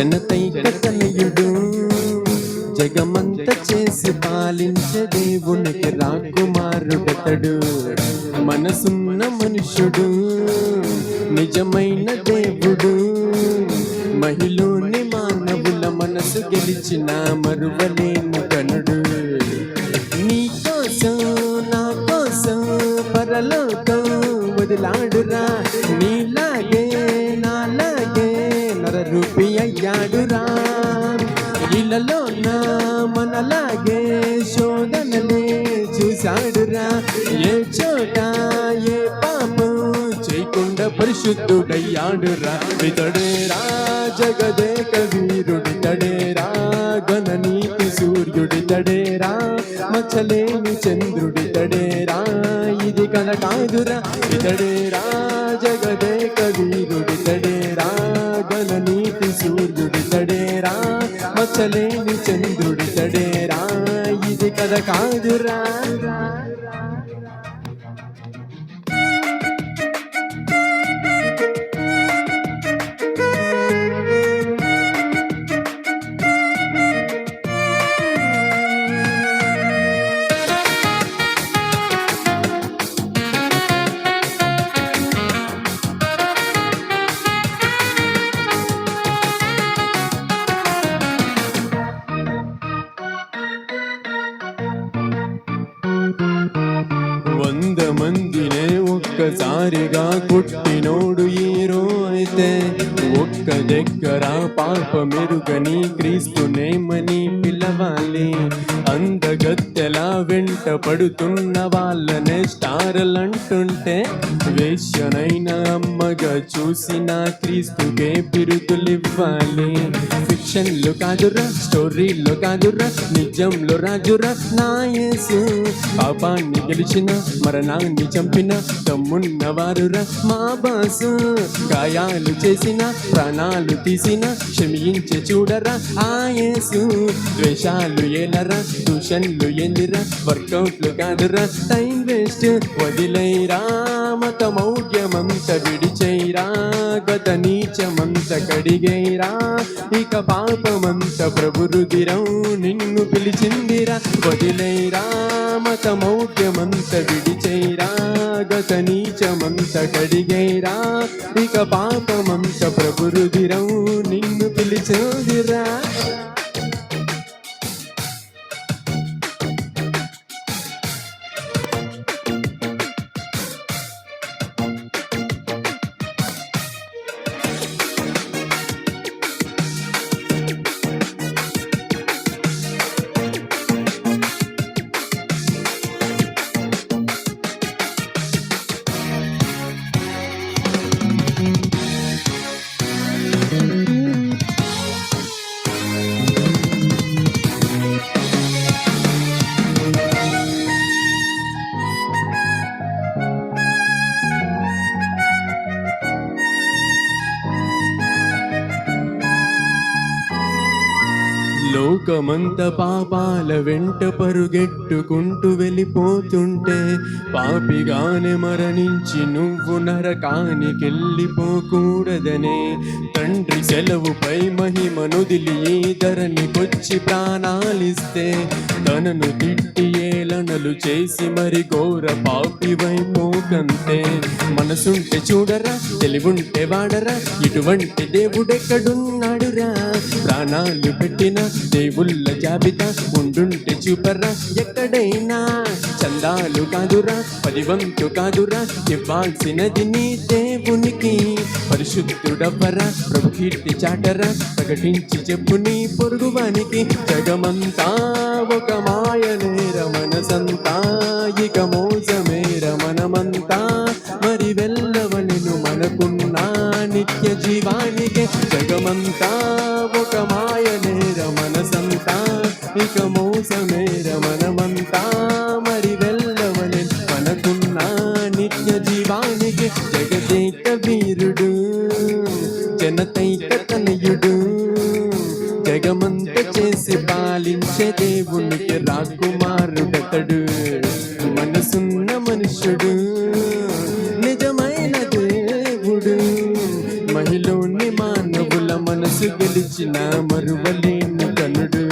జనతైక తనయుడు, జగమంత చేసి పాలించే దేవునికి రాకుమారుడతడు. మనసున్న మనుషుడు, నిజమైన దేవుడు, మహిలోని మానవుల మనసు గెలిచిన మరువలేని గనుడు. నీ కోసం నా కోసం పరలోకం వదిలాడురా, నీలాగే నాలాగే నరరూపి అయ్యాడురా. ఇళ్ళలో నా మనలాగే శోధనలే చూశాడురా, ఏ చోట ఏ పాపం చేయకుండా పరిశుద్ధుడయ్యాడురా. ఇతడేరా జగదేక వీరుడితడేరా, గణనీతి సూర్యుడితడేరా, మచ్చలేని చంద్రుడితడేరా, ఇది కథ కాదురా. ఇతడేరా జగదేక వీరుడితడేరా, గణనీతి సూర్యుడితడేరా, మచ్చలేని చంద్రుడితడేరా, ఇది కథ కాదురా. వంద మందినే ఒక్కసారిగా కొట్టినోడు హీరో అయితే, ఒక్క దగ్గర పాప మెరుగని క్రీస్తునేమని పిలవాలి. అందగత్తెలా వెంట పడుతున్న వాళ్ళనే స్టార్లంటుంటే, వేశ్యనైన అమ్మగా చూసిన క్రీస్తుకే బిరుదులివ్వాలి. ఫిక్షన్లు కాదురా, స్టోరీలో కాదురా, నిజంలో రాజురా నా యేసు. పాపాన్ని గెలిచిన మరణాన్ని చంపిన దమ్మున్నవారురా మా బాసు. గాయాలు చేసిన ప్రాణాలు తీసిన క్షమించే చూడరా ఆ యేసు. ద్వేషాలు ఏలరా, దూషణలు ఎందిరా, వర్కౌట్లు కాదురా టైం వేస్ట్. వదిలేరా మతమౌఢ్యమంత విడిచేరా, గత నీచమంత కడిగేరా, ఇక పాపమంత ప్రభు రుదిరం నిన్ను పిలిచిందిరా. వదిలేరా మతమౌఢ్యమంత విడిచేరా, గత నీచమంత కడిగేరా, ఇక పాపమంత ప్రభు రుదిరం నిన్ను పిలిచిందిరా. లోకమంత పాపాల వెంట పరుగెట్టుకుంటూ వెళ్ళిపోతుంటే, పాపిగానే మరణించి నువ్వు నరకానికెళ్ళిపోకూడదనే తండ్రి సెలవుపై మహిమనుదిలి ఈ ధరణికొచ్చి ప్రాణాలిస్తే, తనను తిట్టి ఏలనలు చేసి మరి ఘోర పాపివై మోకంతే. మనసుంటే చూడరా, తెలివుంటే వాడరా, ఇటువంటి దేవుడెక్కడున్నాడురా. ప్రాణాలు పెట్టిన దేవుళ్ళ జాబితా ఉండుంటే చూపరా ఎక్కడైనా. చందాలు కాదురా, 10 వంతు కాదురా, ఇవ్వాల్సినది నీ దేవునికి. పరిశుద్ధుడవ్వరా, ప్రభు కీర్తి చాటరా, ప్రకటించి చెప్పు నీ పొరుగువానికి. జగమంతా ఒక మాయనేర మనసంతా, ఇక మోసమేర మనమంతా, మరి వెళ్ళవలెను మనకున్నా నిత్య జీవానికి. జగమంతా ఒక మాయనేర మనసంతా, ఇక మోసమేర మనమంతా, మరి వెళ్ళవలెను మనకున్నా నిత్య జీవానికి. జగదేక వీరుడు, జనతైక తనయుడు, జగమంత చేసి పాలించే దేవునికి రాకుమారుడతడు. మనసున్న మనుషుడు, నిజమైన దేవుడు, మహిలోని మానవుల మనసు గెలిచి ఇచ్చిన మరువలేని కనుడు.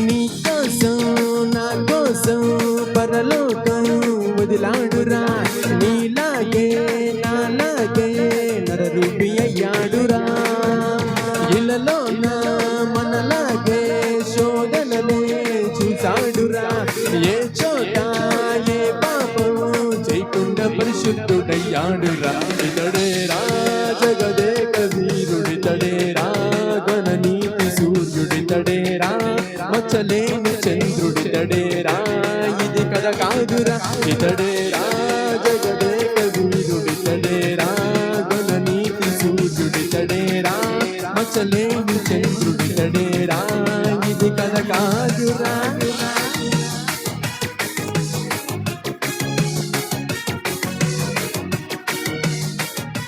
నీ కోసం నా కోసం పరలోకం వదిలాడురా, నీలాగే నాలాగే నరరూపి అయ్యాడురా. ఇలలోన మనలాగే శోధనలే చూసాడురా, ఏ చోట ఏ పాపం చేయకుండా పరిశుద్ధుడయ్యాడురా. ఇతడేరా జగదేక వీరుడితడేరా, గణనీతి సూర్యుడితడేరా, మచ్చలేని చంద్రుడితడేరా, ఇది కథ కాదురా. ఇతడేరా జగదేక వీరుడితడేరా, గణనీతి సూర్యుడితడేరా, మచ్చలేని చంద్రుడితడేరా, ఇది కథ కాదురా.